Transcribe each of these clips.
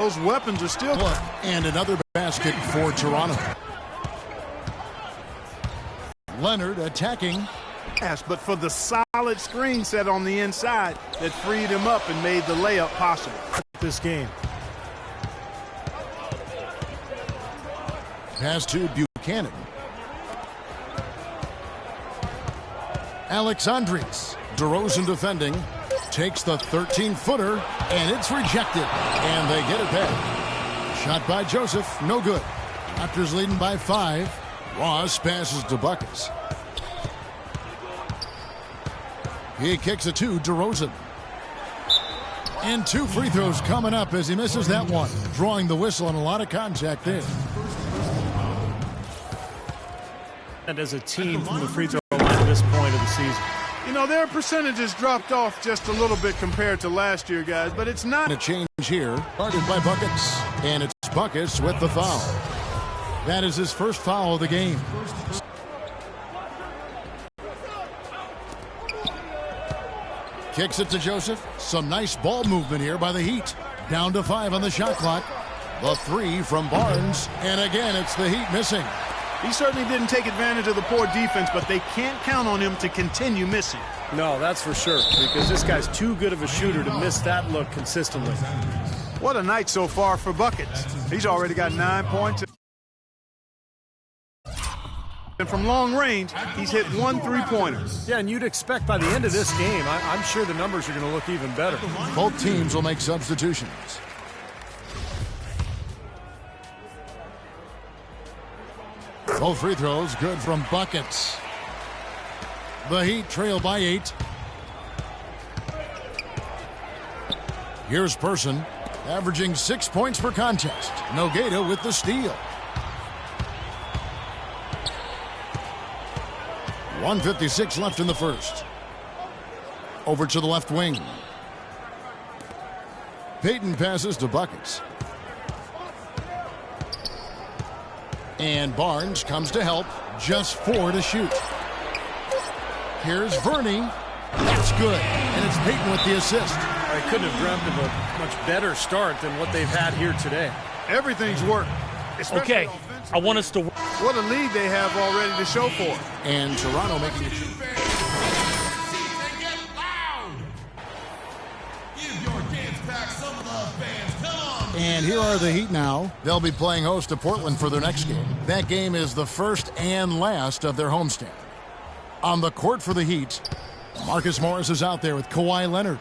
Those weapons are still... And another basket for Toronto. Leonard attacking. Yes, but for the solid screen set on the inside that freed him up and made the layup possible. This game. Pass to Buchanan. Alexandris. DeRozan defending. Takes the 13-footer, and it's rejected. And they get it back. Shot by Joseph, no good. Raptors leading by 5. Ross passes to Buckets. He kicks it to DeRozan. And 2 free throws coming up as he misses that one. Drawing the whistle and a lot of contact there. And as a team from the free throw line at this point of the season. You know, their percentages dropped off just a little bit compared to last year, guys, but it's not... A change here, guarded by Buckets. And it's Buckets with the foul. That is his first foul of the game. Kicks it to Joseph. Some nice ball movement here by the Heat. Down to 5 on the shot clock. The 3 from Barnes. And again, it's the Heat missing. He certainly didn't take advantage of the poor defense, but they can't count on him to continue missing. No, that's for sure, because this guy's too good of a shooter to miss that look consistently. What a night so far for Buckets. He's already got 9 points. And from long range, he's hit 1 3-pointer. Yeah, and you'd expect by the end of this game, I'm sure the numbers are going to look even better. Both teams will make substitutions. Both free throws good from Buckets. The Heat trail by 8. Here's Person, averaging 6 points per contest. Nogueira with the steal. 1:56 left in the first. Over to the left wing. Payton passes to Buckets. And Barnes comes to help. Just 4 to shoot. Here's Verney. That's good. And it's Payton with the assist. I couldn't have dreamt of a much better start than what they've had here today. Everything's worked. Okay, I want us to... What a lead they have already to show for. And Toronto making it. And here are the Heat now. They'll be playing host to Portland for their next game. That game is the first and last of their homestand. On the court for the Heat, Marcus Morris is out there with Kawhi Leonard.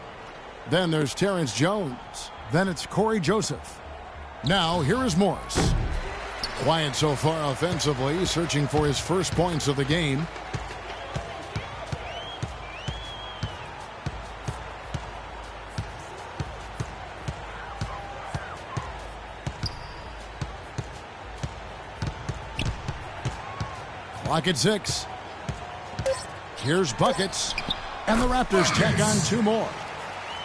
Then there's Terrence Jones. Then it's Corey Joseph. Now here is Morris. Quiet so far offensively, searching for his first points of the game. Clock at 6. Here's Buckets. And the Raptors tack on 2 more.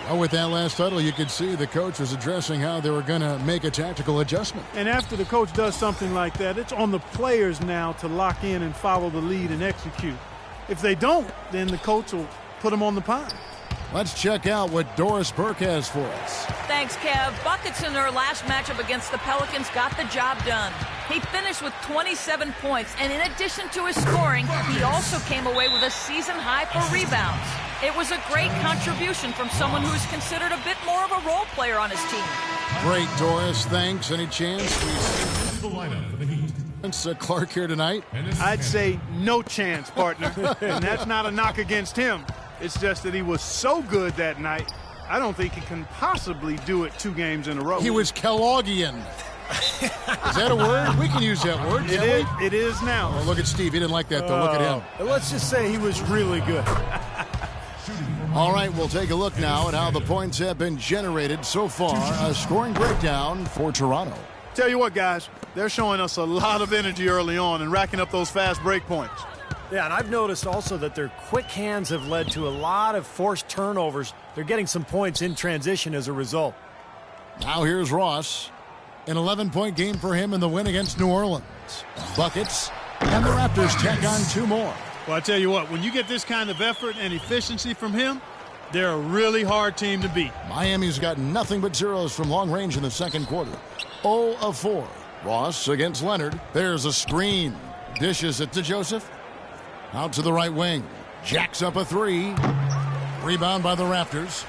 Well, with that last huddle, you could see the coach was addressing how they were going to make a tactical adjustment. And after the coach does something like that, it's on the players now to lock in and follow the lead and execute. If they don't, then the coach will put them on the pine. Let's check out what Doris Burke has for us. Thanks, Kev. Buckets in their last matchup against the Pelicans got the job done. He finished with 27 points, and in addition to his scoring, he also came away with a season high for rebounds. It was a great contribution from someone who's considered a bit more of a role player on his team. Great, Doris. Thanks. Any chance we see the lineup for the Heat? Clark here tonight? I'd say no chance, partner. And that's not a knock against him. It's just that he was so good that night, I don't think he can possibly do it 2 games in a row. He was Kellogghian. Is that a word? We can use that word. It is now. Oh, look at Steve. He didn't like that, though. Look at him. Let's just say he was really good. All right, we'll take a look now at how the points have been generated so far. A scoring breakdown for Toronto. Tell you what, guys, they're showing us a lot of energy early on and racking up those fast break points. Yeah, and I've noticed also that their quick hands have led to a lot of forced turnovers. They're getting some points in transition as a result. Now here's Ross. An 11-point game for him in the win against New Orleans. Buckets, and the Raptors tack on 2 more. Well, I tell you what, when you get this kind of effort and efficiency from him, They're a really hard team to beat. Miami's got nothing but zeros from long range in the second quarter. 0 of 4. Ross against Leonard. There's a screen. Dishes it to Joseph. Out to the right wing. Jacks up a 3. Rebound by the Raptors.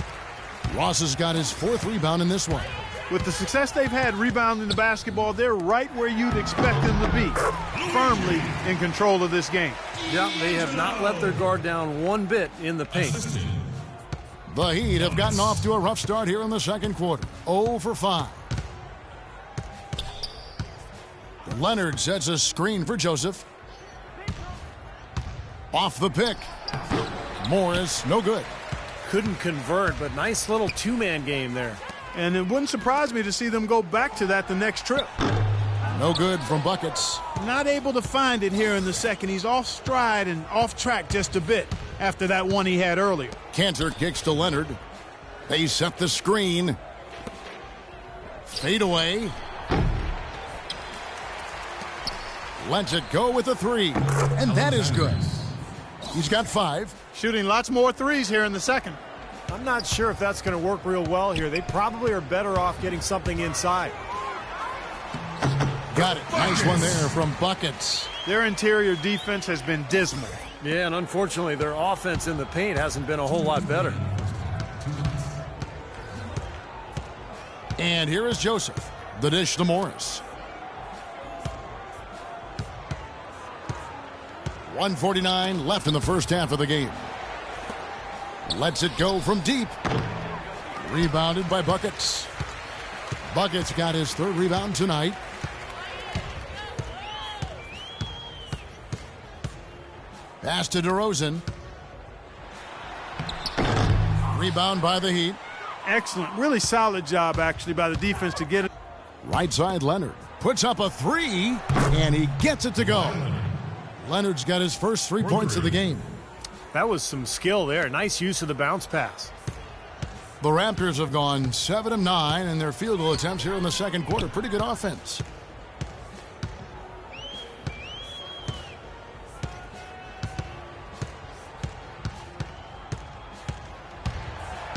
Ross has got his 4th rebound in this one. With the success they've had rebounding the basketball, they're right where you'd expect them to be. Firmly in control of this game. Yeah, they have not let their guard down one bit in the paint. The Heat have gotten off to a rough start here in the second quarter. 0 for 5. Leonard sets a screen for Joseph. Off the pick. Morris, no good. Couldn't convert, but nice little two-man game there. And it wouldn't surprise me to see them go back to that the next trip. No good from buckets. Not able to find it here in the second. He's off stride and off track just a bit after that one he had earlier. Cantor kicks to Leonard. They set the screen. Fade away. Lets it go with a 3. And that is good. He's got 5. Shooting lots more threes here in the second. I'm not sure if that's going to work real well here. They probably are better off getting something inside. Got it. Nice one there from buckets. Their interior defense has been dismal. Yeah, and unfortunately, their offense in the paint hasn't been a whole lot better. And here is Joseph. The dish to Morris. 1:49 left in the first half of the game. Lets it go from deep. Rebounded by Buckets. Buckets got his 3rd rebound tonight. Pass to DeRozan. Rebound by the Heat. Excellent. Really solid job, actually, by the defense to get it. Right side, Leonard. Puts up a 3, and he gets it to go. Leonard's got his first 3 points of the game. That was some skill there. Nice use of the bounce pass. The Raptors have gone 7 of 9 in their field goal attempts here in the second quarter. Pretty good offense.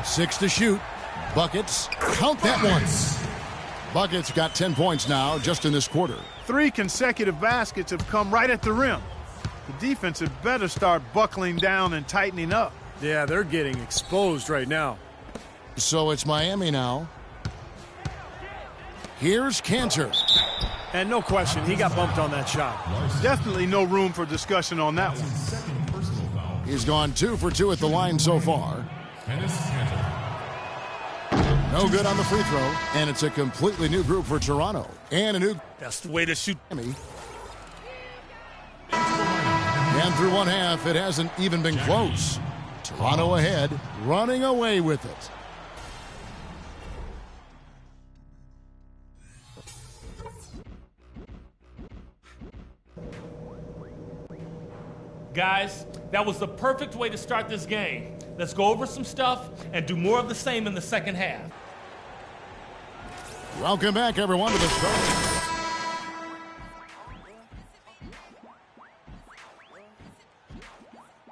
Six to shoot. Buckets. Count that one. Buckets got 10 points now just in this quarter. 3 consecutive baskets have come right at the rim. The defense had better start buckling down and tightening up. Yeah, they're getting exposed right now. So it's Miami now. Here's Cantor. And no question, he got bumped on that shot. Definitely no room for discussion on that one. He's gone 2 for 2 at the line so far. No good on the free throw. And it's a completely new group for Toronto. And a new... That's the way to shoot. And through one half, it hasn't even been close. Toronto ahead, running away with it. Guys, that was the perfect way to start this game. Let's go over some stuff and do more of the same in the second half. Welcome back, everyone, to the show.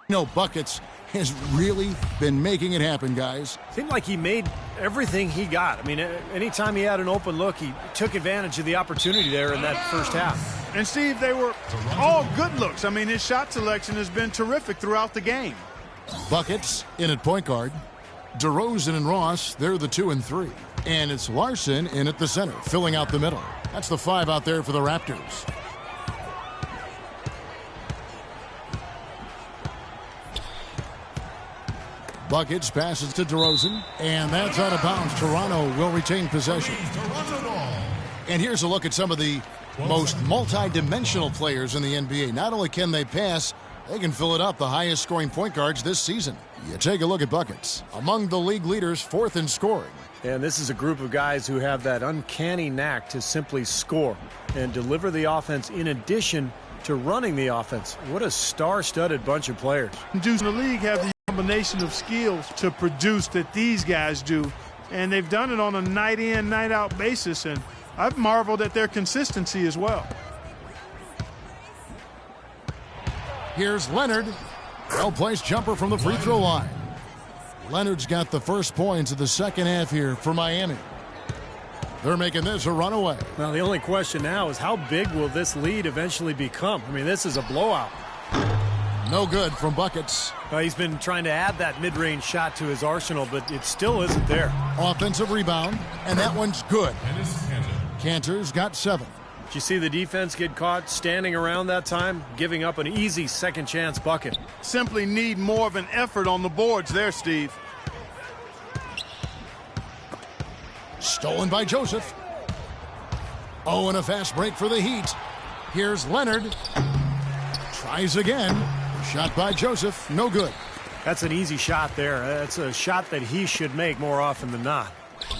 No, Buckets has really been making it happen, guys. Seemed like he made everything he got. I mean, anytime he had an open look, he took advantage of the opportunity there in that first half. And Steve, they were all good looks. I mean, his shot selection has been terrific throughout the game. Buckets in at point guard. DeRozan and Ross, they're the 2 and 3. And it's Larson in at the center, filling out the middle. That's the 5 out there for the Raptors. Buckets passes to DeRozan, and that's out of bounds. Toronto will retain possession. And here's a look at some of the most multi-dimensional players in the NBA. Not only can they pass, they can fill it up, the highest scoring point guards this season. You take a look at Buckets. Among the league leaders, 4th in scoring. And this is a group of guys who have that uncanny knack to simply score and deliver the offense in addition to running the offense. What a star-studded bunch of players. Dudes in the league have the combination of skills to produce that these guys do, and they've done it on a night-in, night-out basis, and I've marveled at their consistency as well. Here's Leonard. Well-placed jumper from the free throw line. Leonard's got the first points of the second half here for Miami. They're making this a runaway. Now, the only question now is how big will this lead eventually become? I mean, this is a blowout. No good from Buckets. He's been trying to add that mid-range shot to his arsenal, but it still isn't there. Offensive rebound, and that one's good. Cantor's got 7. Did you see the defense get caught standing around that time, giving up an easy second-chance bucket? Simply need more of an effort on the boards there, Steve. Stolen by Joseph. Oh, and a fast break for the Heat. Here's Leonard. Tries again. Shot by Joseph. No good. That's an easy shot there. That's a shot that he should make more often than not.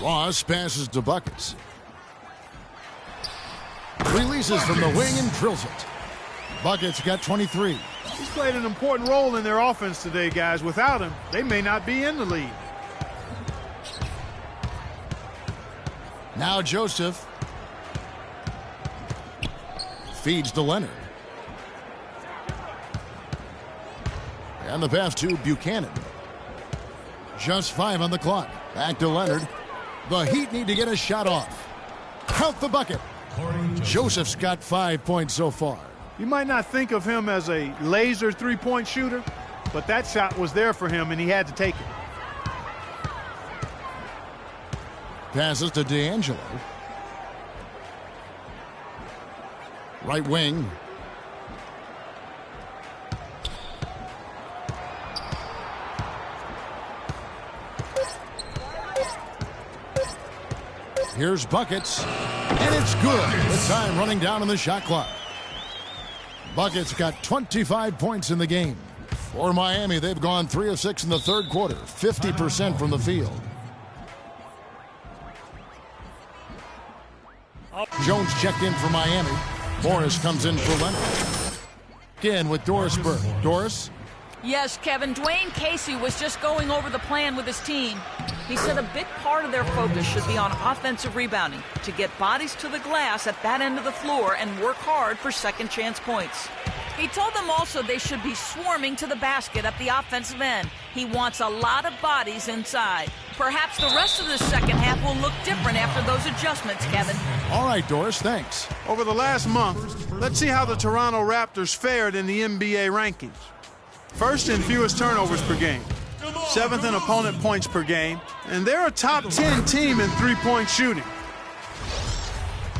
Ross passes to Buckets. Releases from the wing and drills it. Buckets got 23. He's played an important role in their offense today, guys. Without him, they may not be in the lead. Now Joseph feeds to Leonard. And the pass to Buchanan. Just 5 on the clock. Back to Leonard. The Heat need to get a shot off. Count the bucket. Joseph's got 5 points so far. You might not think of him as a laser three-point shooter, but that shot was there for him, and he had to take it. Passes to D'Angelo. Right wing. Here's Buckets, and it's good. The time running down on the shot clock. Buckets got 25 points in the game. For Miami, they've gone 3 of 6 in the third quarter, 50% from the field. Jones checked in for Miami. Morris comes in for Leonard. Again with Doris Burke. Doris? Yes, Kevin. Dwayne Casey was just going over the plan with his team. He said a big part of their focus should be on offensive rebounding, to get bodies to the glass at that end of the floor and work hard for second chance points. He told them also they should be swarming to the basket at the offensive end. He wants a lot of bodies inside. Perhaps the rest of the second half will look different after those adjustments, Kevin. All right, Doris, thanks. Over the last month, let's see how the Toronto Raptors fared in the NBA rankings. First in fewest turnovers per game, 7th in opponent points per game, and they're a top 10 team in three-point shooting.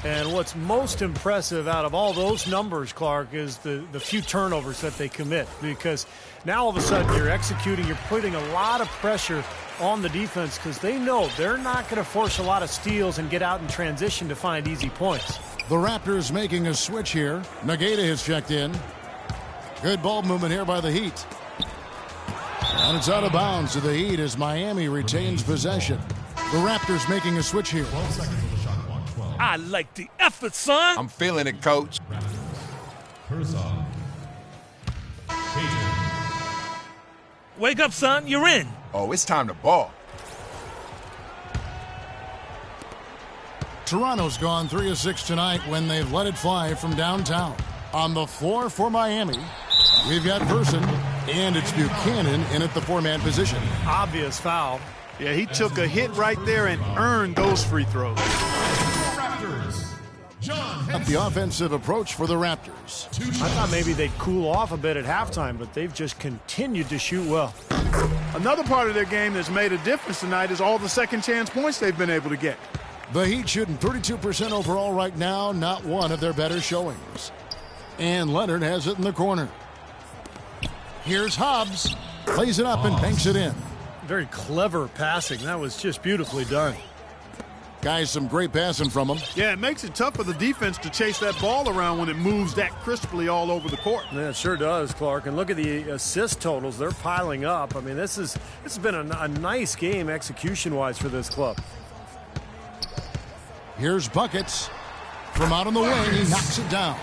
And what's most impressive out of all those numbers, Clark, is the few turnovers that they commit. Because now all of a sudden you're executing, you're putting a lot of pressure on the defense because they know they're not going to force a lot of steals and get out in transition to find easy points. The Raptors making a switch here. Nagata has checked in. Good ball movement here by the Heat. And it's out of bounds to the Heat as Miami retains possession. The Raptors making a switch here. I like the effort, son. I'm feeling it, coach. Wake up, son. You're in. Oh, it's time to ball. Toronto's gone 3 of 6 tonight when they've let it fly from downtown. On the floor for Miami, we've got Person, and it's Buchanan in at the 4-man position. Obvious foul. Yeah, he took a hit right there and earned those free throws. At the offensive approach for the Raptors. I thought maybe they'd cool off a bit at halftime, but they've just continued to shoot well. Another part of their game that's made a difference tonight is all the second chance points they've been able to get. The Heat shooting 32% overall right now, not one of their better showings. And Leonard has it in the corner. Here's Hobbs. Plays it up and banks it in. Very clever passing. That was just beautifully done. Guys, some great passing from him. Yeah, it makes it tough for the defense to chase that ball around when it moves that crisply all over the court. Yeah, it sure does, Clark. And look at the assist totals. They're piling up. I mean, this has been a nice game execution-wise for this club. Here's Buckets. From out on the wing, he knocks it down.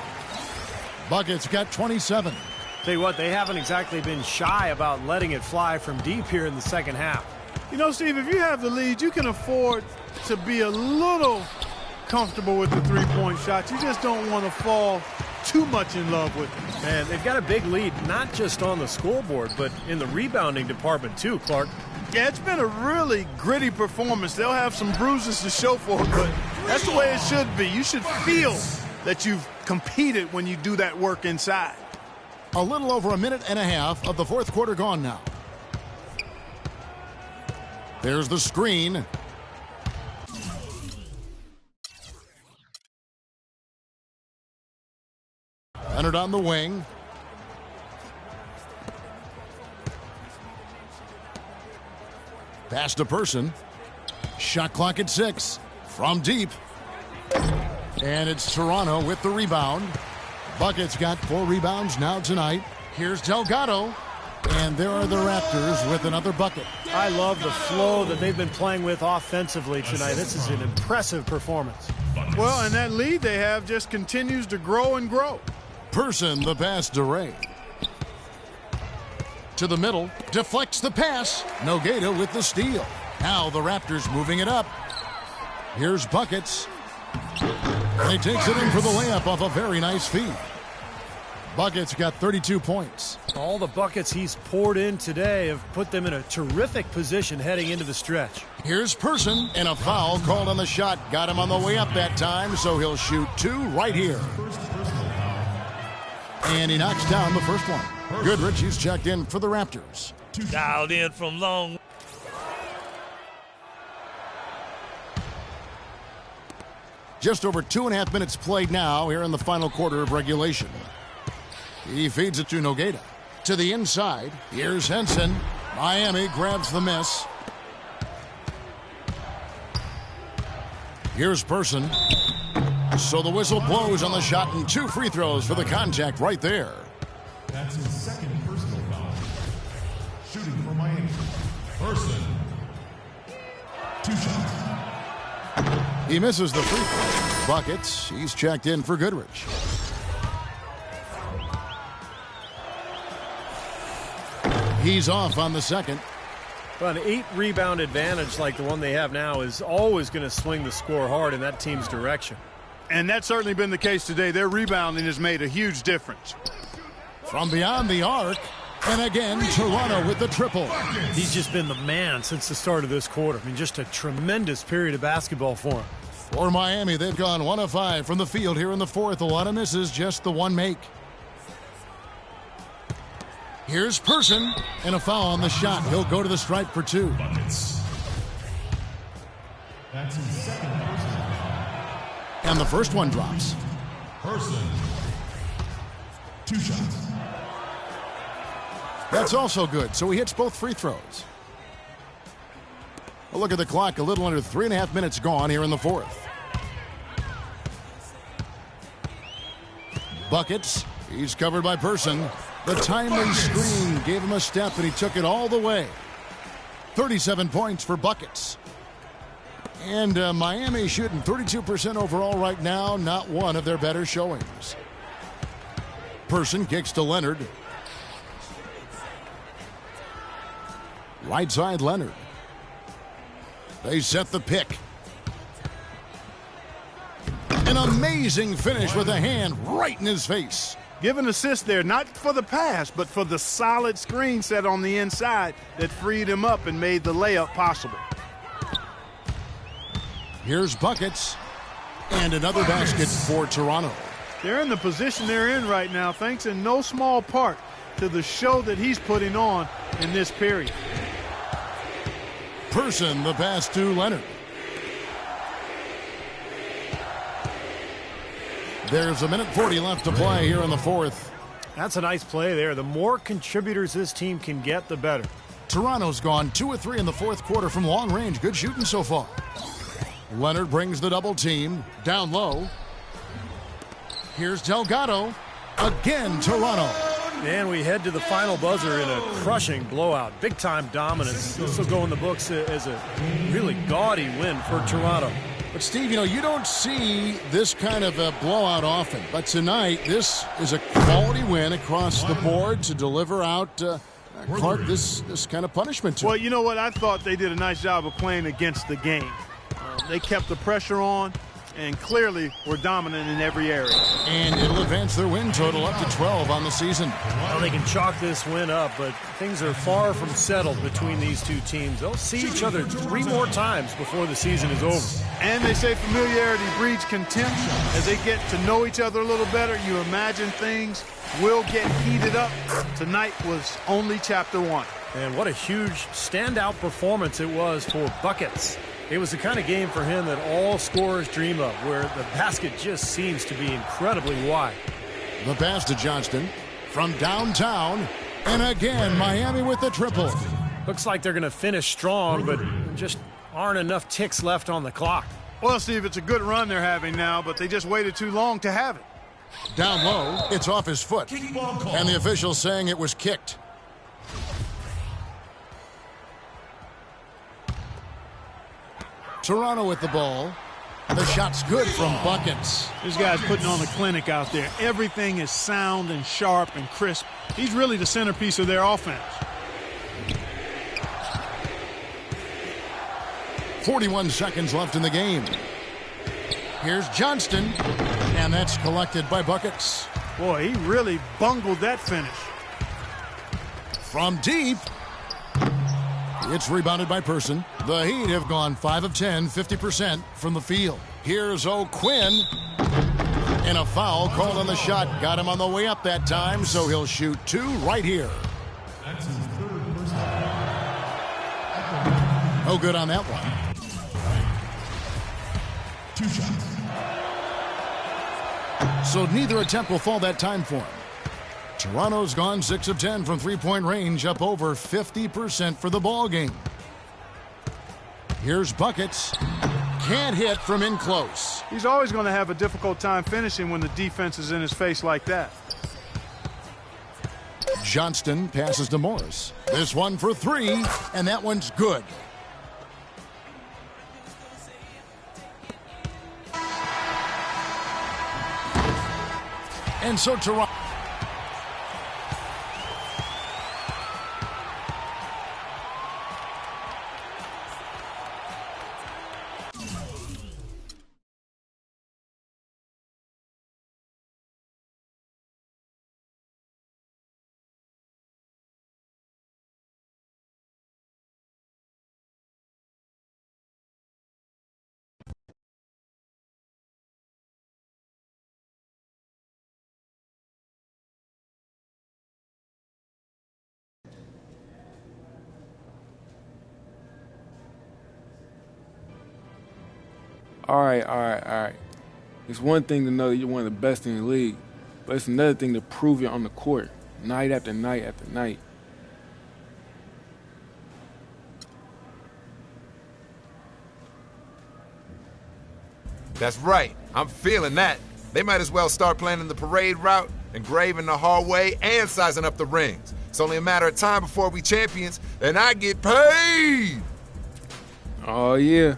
Buckets got 27. Tell you what, they haven't exactly been shy about letting it fly from deep here in the second half. You know, Steve, if you have the lead, you can afford to be a little comfortable with the three-point shot. You just don't want to fall too much in love with it. And they've got a big lead, not just on the scoreboard, but in the rebounding department too, Clark. Yeah, it's been a really gritty performance. They'll have some bruises to show for it, but that's the way it should be. You should feel that you've competed when you do that work inside. A little over a minute and a half of the fourth quarter gone now. There's the screen. Leonard on the wing. Pass to Person. Shot clock at 6. From deep. And it's Toronto with the rebound. Bucket's got 4 rebounds now tonight. Here's Delgado. And there are the Raptors with another bucket. I love the flow that they've been playing with offensively tonight. This is an impressive performance. Well, and that lead they have just continues to grow and grow. Person, the pass to Ray. To the middle, deflects the pass. Nogueira with the steal. Now the Raptors moving it up. Here's Buckets. And he takes it in for the layup off a very nice feed. Buckets got 32 points. All the buckets he's poured in today have put them in a terrific position heading into the stretch. Here's Person, and a foul called on the shot. Got him on the way up that time, so he'll shoot 2 right here. And he knocks down the first one. Goodrich, he's checked in for the Raptors. Dialed in from long. Just over 2.5 minutes played now here in the final quarter of regulation. He feeds it to Nogueira. To the inside, here's Henson. Miami grabs the miss. Here's Person. So the whistle blows on the shot and 2 free throws for the contact right there. That's his second personal foul. Shooting for Miami. Person. 2 shots. He misses the free throw. Buckets. He's checked in for Goodrich. He's off on the second. But an 8-rebound advantage like the one they have now is always going to swing the score hard in that team's direction. And that's certainly been the case today. Their rebounding has made a huge difference. From beyond the arc, and again, Toronto with the triple. He's just been the man since the start of this quarter. I mean, just a tremendous period of basketball for him. For Miami, they've gone 1 of 5 from the field here in the fourth. A lot of misses, just the one make. Here's Person, and a foul on the shot. He'll go to the stripe for 2. Buckets. That's his second personal foul. And the first one drops. Person. 2 shots. That's also good, so he hits both free throws. A look at the clock, a little under 3.5 minutes gone here in the fourth. Buckets, he's covered by Person. The timely screen gave him a step, and he took it all the way. 37 points for Buckets. And Miami shooting 32% overall right now, not one of their better showings. Person kicks to Leonard. Right side Leonard. They set the pick. An amazing finish with a hand right in his face. Give an assist there, not for the pass, but for the solid screen set on the inside that freed him up and made the layup possible. Here's Buckets. And another basket for Toronto. They're in the position they're in right now, thanks in no small part to the show that he's putting on in this period. Person, the pass to Leonard. There's a minute 40 left to play here in the fourth. That's a nice play there. The more contributors this team can get, the better. Toronto's gone 2 of 3 in the fourth quarter from long range. Good shooting so far. Leonard brings the double team down low. Here's Delgado. Again, Toronto. And we head to the final buzzer in a crushing blowout. Big-time dominance. This will go in the books as a really gaudy win for Toronto. But, Steve, you don't see this kind of a blowout often. But tonight, this is a quality win across the board to deliver out Clark this kind of punishment to him. Well, you know what? I thought they did a nice job of playing against the game. They kept the pressure on. and clearly were dominant in every area. And it'll advance their win total up to 12 on the season. Well, they can chalk this win up, but things are far from settled between these two teams. They'll see each other 3 more times before the season is over. And they say familiarity breeds contempt. As they get to know each other a little better, you imagine things will get heated up. Tonight was only chapter 1. And what a huge standout performance it was for Buckets. It was the kind of game for him that all scorers dream of, where the basket just seems to be incredibly wide. The pass to Johnston from downtown. And again, Miami with the triple. Looks like they're going to finish strong, but just aren't enough ticks left on the clock. Well, Steve, it's a good run they're having now, but they just waited too long to have it. Down low, it's off his foot. And the official saying it was kicked. Toronto with the ball. The shot's good from Buckets. This guy's putting on a clinic out there. Everything is sound and sharp and crisp. He's really the centerpiece of their offense. 41 seconds left in the game. Here's Johnston, and that's collected by Buckets. Boy, he really bungled that finish. From deep, it's rebounded by Person. The Heat have gone 5 of 10, 50% from the field. Here's O'Quinn, and a foul called on the shot. Got him on the way up that time, so he'll shoot 2 right here. That's his third personal. No good on that one. 2 shots. So neither attempt will fall that time for him. Toronto's gone 6 of 10 from three-point range, up over 50% for the ball game. Here's Buckets. Can't hit from in close. He's always going to have a difficult time finishing when the defense is in his face like that. Johnston passes to Morris. This one for 3, and that one's good. And so Toronto. All right. It's one thing to know that you're one of the best in the league, but it's another thing to prove it on the court, night after night after night. That's right. I'm feeling that. They might as well start planning the parade route, engraving the hallway, and sizing up the rings. It's only a matter of time before we champions, and I get paid! Oh, yeah.